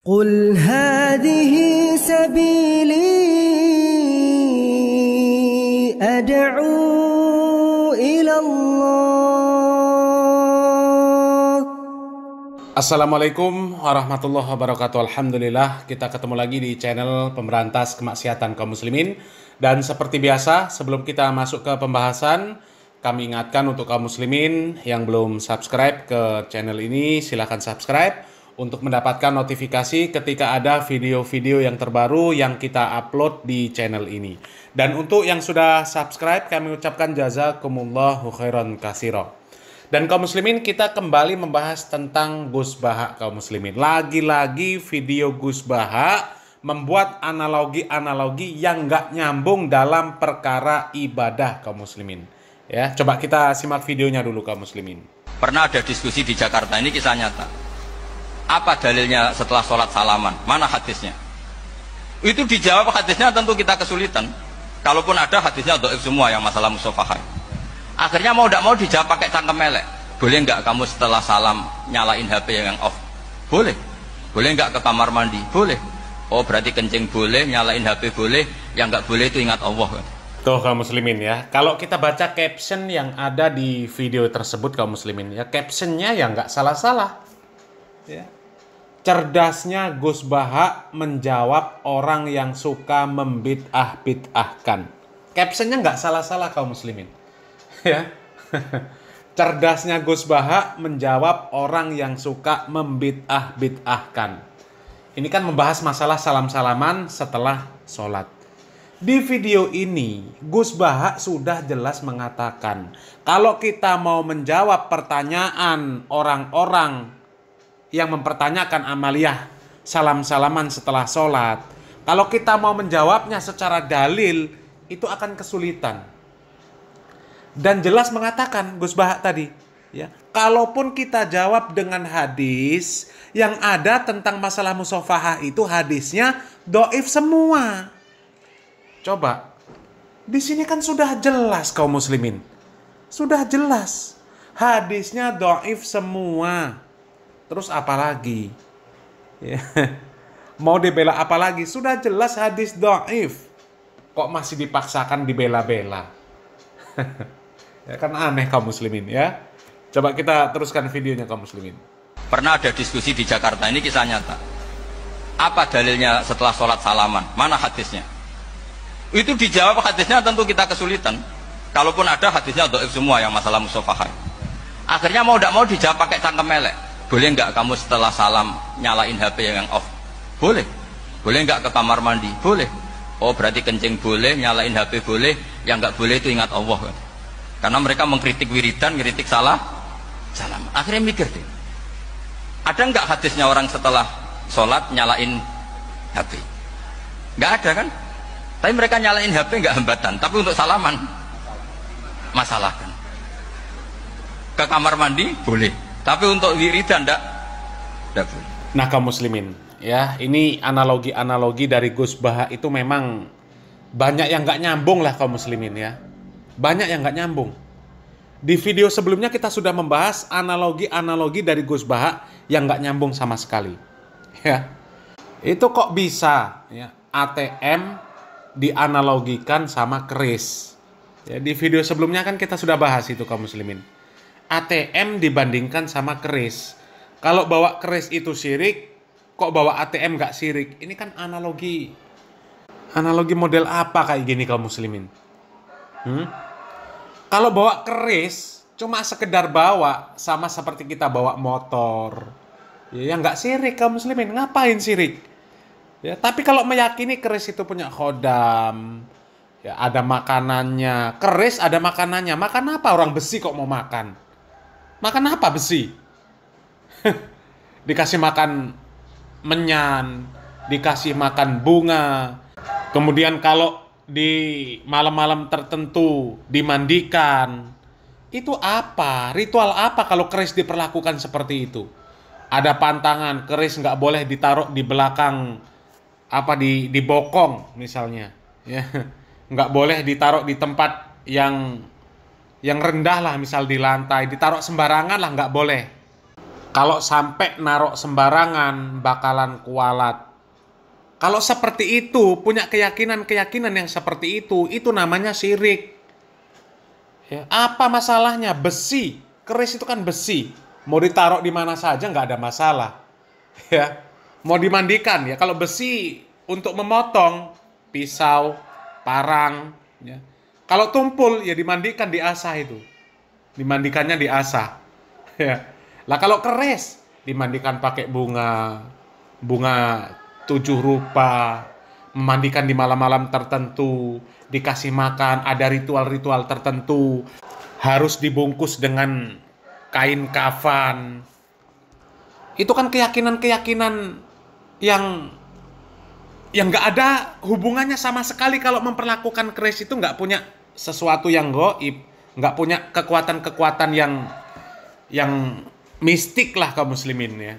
قل هذه سبيلي أدعو إلى الله. Assalamualaikum warahmatullahi wabarakatuh. Alhamdulillah, kita ketemu lagi di channel Pemberantas Kemaksiatan Kaum Muslimin. Dan seperti biasa, sebelum kita masuk ke pembahasan, kami ingatkan untuk kaum muslimin yang belum subscribe ke channel ini, silahkan subscribe untuk mendapatkan notifikasi ketika ada video-video yang terbaru yang kita upload di channel ini. Dan untuk yang sudah subscribe, kami ucapkan jazakumullahu khairan katsira. Dan kaum muslimin, kita kembali membahas tentang Gus Baha kaum muslimin. Lagi-lagi video Gus Baha membuat analogi-analogi yang nggak nyambung dalam perkara ibadah kaum muslimin. Ya, coba kita simak videonya dulu kaum muslimin. Pernah ada diskusi di Jakarta, ini kisah nyata. Apa dalilnya setelah sholat salaman? Mana hadisnya? Itu dijawab hadisnya, tentu kita kesulitan. Kalaupun ada hadisnya dhaif semua yang masalah musafahah. Akhirnya mau tidak mau dijawab pakai cangkem melek. Boleh nggak kamu setelah salam nyalain HP yang off? Boleh. Boleh nggak ke kamar mandi? Boleh. Oh berarti kencing boleh, nyalain HP boleh. Yang nggak boleh itu ingat Allah. Tuh kaum muslimin ya, kalau kita baca caption yang ada di video tersebut kaum muslimin ya, captionnya ya nggak salah-salah. Ya. Cerdasnya Gus Baha menjawab orang yang suka membid'ah-bid'ahkan. Captionnya nggak salah-salah kaum muslimin. Ya. Cerdasnya Gus Baha menjawab orang yang suka membid'ah-bid'ahkan. Ini kan membahas masalah salam-salaman setelah sholat. Di video ini, Gus Baha sudah jelas mengatakan, kalau kita mau menjawab pertanyaan orang-orang yang mempertanyakan amaliyah salam-salaman setelah sholat, kalau kita mau menjawabnya secara dalil, itu akan kesulitan. Dan jelas mengatakan Gus Baha tadi, ya, kalaupun kita jawab dengan hadis yang ada tentang masalah musafahah, itu hadisnya dhaif semua. Coba, di sini kan sudah jelas kaum muslimin, sudah jelas hadisnya dhaif semua. Terus apa lagi? Ya. Mau dibela apa lagi? Sudah jelas hadis dhaif. Kok masih dipaksakan dibela-bela? Ya kan aneh kaum muslimin ya. Coba kita teruskan videonya kaum muslimin. Pernah ada diskusi di Jakarta, ini kisah nyata. Apa dalilnya setelah sholat salaman? Mana hadisnya? Itu dijawab hadisnya, tentu kita kesulitan. Kalaupun ada hadisnya dhaif semua yang masalah musafahah. Akhirnya mau tidak mau dijawab pakai cangkem melek. Boleh nggak kamu setelah salam nyalain HP yang off? Boleh. Boleh nggak ke kamar mandi? Boleh. Oh berarti kencing boleh, nyalain HP boleh. Yang nggak boleh itu ingat Allah. Karena mereka mengkritik wiridan, mengkritik salam. Akhirnya mikir deh, ada nggak hadisnya orang setelah sholat nyalain HP? Nggak ada kan? Tapi mereka nyalain HP nggak hambatan. Tapi untuk salaman masalah kan? Ke kamar mandi boleh. Tapi untuk wiridan enggak boleh. Nah kaum muslimin ya, ini analogi-analogi dari Gus Baha itu memang banyak yang nggak nyambung lah kaum muslimin ya. Banyak yang nggak nyambung. Di video sebelumnya kita sudah membahas analogi-analogi dari Gus Baha yang nggak nyambung sama sekali. Ya, itu kok bisa ya, ATM dianalogikan sama keris. Ya, di video sebelumnya kan kita sudah bahas itu kaum muslimin. ATM dibandingkan sama keris. Kalau bawa keris itu syirik, kok bawa ATM nggak syirik? Ini kan analogi. Analogi model apa kayak gini kaum muslimin? Kalau bawa keris, cuma sekedar bawa, sama seperti kita bawa motor. Ya nggak syirik kaum muslimin. Ngapain syirik? Ya, tapi kalau meyakini keris itu punya khodam, ya ada makanannya. Keris ada makanannya. Makan apa orang besi kok mau makan? Makan apa besi? Dikasih makan menyan, dikasih makan bunga. Kemudian kalau di malam-malam tertentu dimandikan. Itu apa? Ritual apa kalau keris diperlakukan seperti itu? Ada pantangan, keris nggak boleh ditaruh di belakang, apa di bokong misalnya. Ya. Nggak boleh ditaruh di tempat yang rendah lah, misal di lantai, ditaruh sembarangan lah, nggak boleh. Kalau sampai narok sembarangan bakalan kualat. Kalau seperti itu, punya keyakinan-keyakinan yang seperti itu namanya syirik. Ya, apa masalahnya? Besi, keris itu kan besi. Mau ditaruh di mana saja nggak ada masalah. Ya, mau dimandikan ya. Kalau besi untuk memotong, pisau, parang. Ya. Kalau tumpul ya dimandikan, diasah itu. Dimandikannya diasah. Ya. Lah kalau keris dimandikan pakai bunga 7 rupa, memandikan di malam-malam tertentu, dikasih makan, ada ritual-ritual tertentu, harus dibungkus dengan kain kafan. Itu kan keyakinan-keyakinan yang nggak ada hubungannya sama sekali. Kalau memperlakukan keris itu nggak punya sesuatu yang gaib, nggak punya kekuatan-kekuatan yang mistik lah kaum muslimin ya.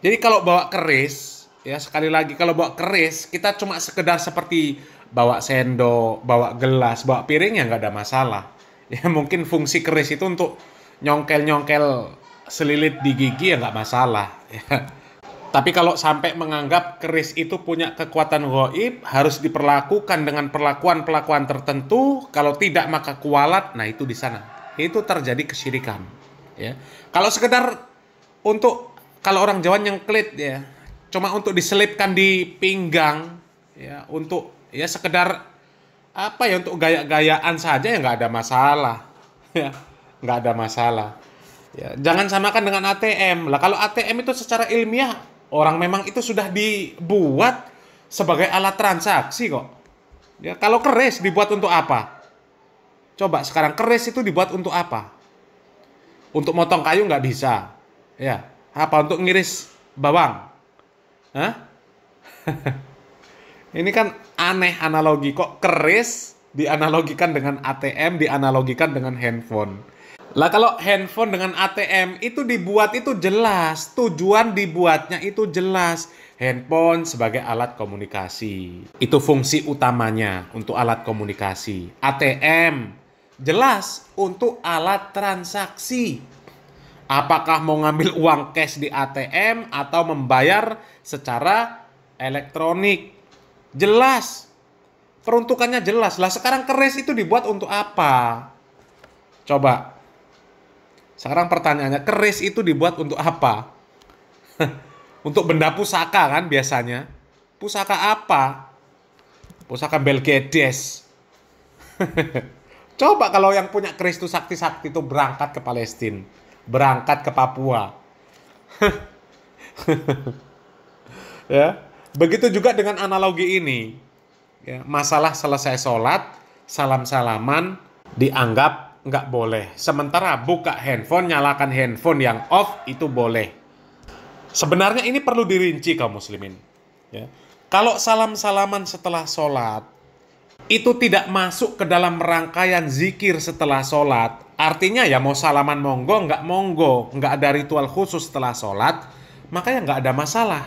Jadi kalau bawa keris, ya sekali lagi kalau bawa keris, kita cuma sekedar seperti bawa sendok, bawa gelas, bawa piring ya nggak ada masalah. Ya mungkin fungsi keris itu untuk nyongkel-nyongkel selilit di gigi ya nggak masalah. Ya. Tapi kalau sampai menganggap keris itu punya kekuatan gaib, harus diperlakukan dengan perlakuan-perlakuan tertentu, kalau tidak maka kualat, nah itu di sana. Itu terjadi kesyirikan. Ya. Kalau sekedar untuk, kalau orang Jawa nyengklit ya, cuma untuk diselipkan di pinggang, ya untuk ya sekedar apa ya, untuk gaya-gayaan saja ya nggak ada masalah. Ya, nggak ada masalah. Ya, jangan samakan dengan ATM. Lah kalau ATM itu secara ilmiah orang memang itu sudah dibuat sebagai alat transaksi kok. Ya, kalau keris dibuat untuk apa? Coba sekarang keris itu dibuat untuk apa? Untuk motong kayu nggak bisa. Ya, apa untuk ngiris bawang? Hah? Ini kan aneh analogi, kok keris dianalogikan dengan ATM, dianalogikan dengan handphone. Lah kalau handphone dengan ATM itu dibuat itu jelas, tujuan dibuatnya itu jelas. Handphone sebagai alat komunikasi. Itu fungsi utamanya untuk alat komunikasi. ATM jelas untuk alat transaksi. Apakah mau ngambil uang cash di ATM atau membayar secara elektronik? Jelas. Peruntukannya jelas. Lah sekarang keris itu dibuat untuk apa? Coba. Sekarang pertanyaannya, keris itu dibuat untuk apa? Untuk benda pusaka kan biasanya. Pusaka apa? Pusaka Belgedes. Coba kalau yang punya keris itu sakti-sakti itu berangkat ke Palestina. Berangkat ke Papua. Ya. Begitu juga dengan analogi ini. Ya, masalah selesai sholat, salam-salaman dianggap nggak boleh. Sementara buka handphone, nyalakan handphone yang off itu boleh. Sebenarnya ini perlu dirinci kaum muslimin. Ya. Kalau salam-salaman setelah sholat itu tidak masuk ke dalam rangkaian zikir setelah sholat, artinya ya mau salaman monggo, nggak ada ritual khusus setelah sholat, makanya nggak ada masalah.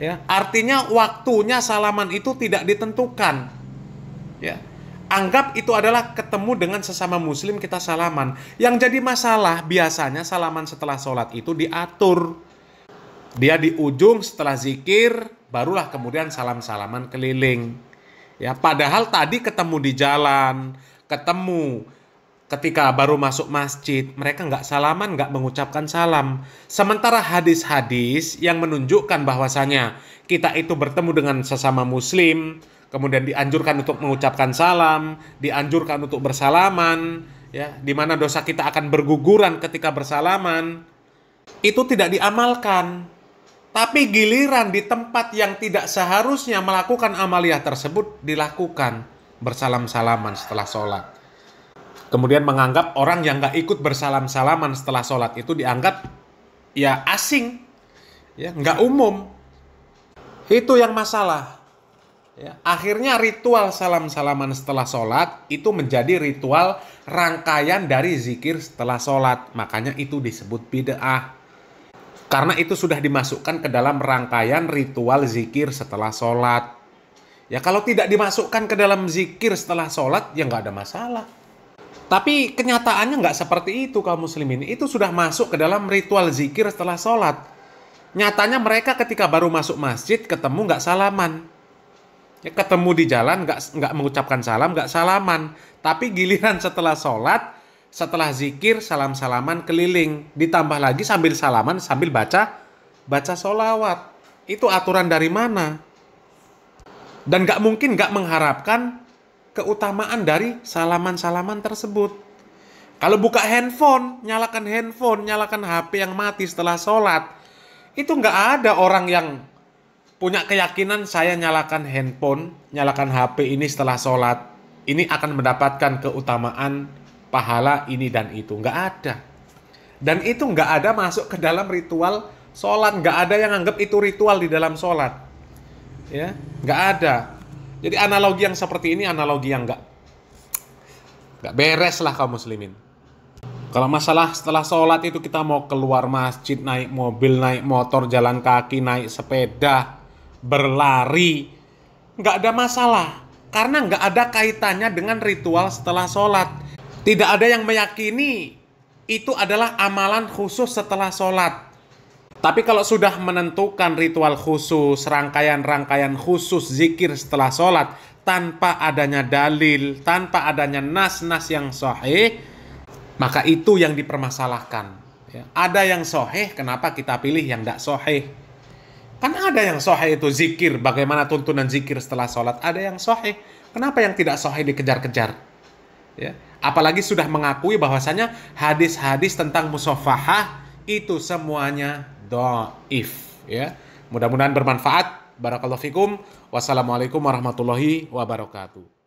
Ya, artinya waktunya salaman itu tidak ditentukan. Ya. Anggap itu adalah ketemu dengan sesama muslim kita salaman. Yang jadi masalah biasanya salaman setelah sholat itu diatur. Dia di ujung setelah zikir, barulah kemudian salam-salaman keliling. Ya, padahal tadi ketemu di jalan, ketemu ketika baru masuk masjid, mereka nggak salaman, nggak mengucapkan salam. Sementara hadis-hadis yang menunjukkan bahwasanya kita itu bertemu dengan sesama muslim, kemudian dianjurkan untuk mengucapkan salam, dianjurkan untuk bersalaman, ya, di mana dosa kita akan berguguran ketika bersalaman, itu tidak diamalkan. Tapi giliran di tempat yang tidak seharusnya melakukan amaliyah tersebut dilakukan, bersalam-salaman setelah sholat. Kemudian menganggap orang yang nggak ikut bersalam-salaman setelah sholat itu dianggap ya asing, ya nggak umum. Itu yang masalah. Ya, akhirnya ritual salam-salaman setelah sholat itu menjadi ritual rangkaian dari zikir setelah sholat. Makanya itu disebut bid'ah. Karena itu sudah dimasukkan ke dalam rangkaian ritual zikir setelah sholat. Ya kalau tidak dimasukkan ke dalam zikir setelah sholat ya nggak ada masalah. Tapi kenyataannya nggak seperti itu kaum muslimin. Itu sudah masuk ke dalam ritual zikir setelah sholat. Nyatanya mereka ketika baru masuk masjid ketemu nggak salaman. Ya, ketemu di jalan nggak mengucapkan salam, nggak salaman. Tapi giliran setelah sholat, setelah zikir, salam-salaman keliling. Ditambah lagi sambil salaman, sambil baca sholawat. Itu aturan dari mana? Dan nggak mungkin nggak mengharapkan keutamaan dari salaman-salaman tersebut. Kalau buka handphone, nyalakan HP yang mati setelah sholat, itu nggak ada orang yang punya keyakinan saya nyalakan handphone, nyalakan HP ini setelah sholat, ini akan mendapatkan keutamaan, pahala ini dan itu. Nggak ada. Dan itu nggak ada masuk ke dalam ritual sholat. Nggak ada yang anggap itu ritual di dalam sholat. Ya, nggak ada. Jadi analogi yang seperti ini analogi yang nggak beres lah kaum muslimin. Kalau masalah setelah sholat itu kita mau keluar masjid, naik mobil, naik motor, jalan kaki, naik sepeda, berlari, nggak ada masalah. Karena nggak ada kaitannya dengan ritual setelah sholat. Tidak ada yang meyakini itu adalah amalan khusus setelah sholat. Tapi kalau sudah menentukan ritual khusus, rangkaian-rangkaian khusus zikir setelah sholat, tanpa adanya dalil, tanpa adanya nas-nas yang sahih, maka itu yang dipermasalahkan. Ya. Ada yang sahih, kenapa kita pilih yang tidak sahih? Kan ada yang sahih itu zikir, bagaimana tuntunan zikir setelah sholat. Ada yang sahih, kenapa yang tidak sahih dikejar-kejar? Ya. Apalagi sudah mengakui bahwasanya hadis-hadis tentang musafahah itu semuanya dhaif, ya. Mudah-mudahan bermanfaat. Barakallahu fikum. Wassalamualaikum warahmatullahi wabarakatuh.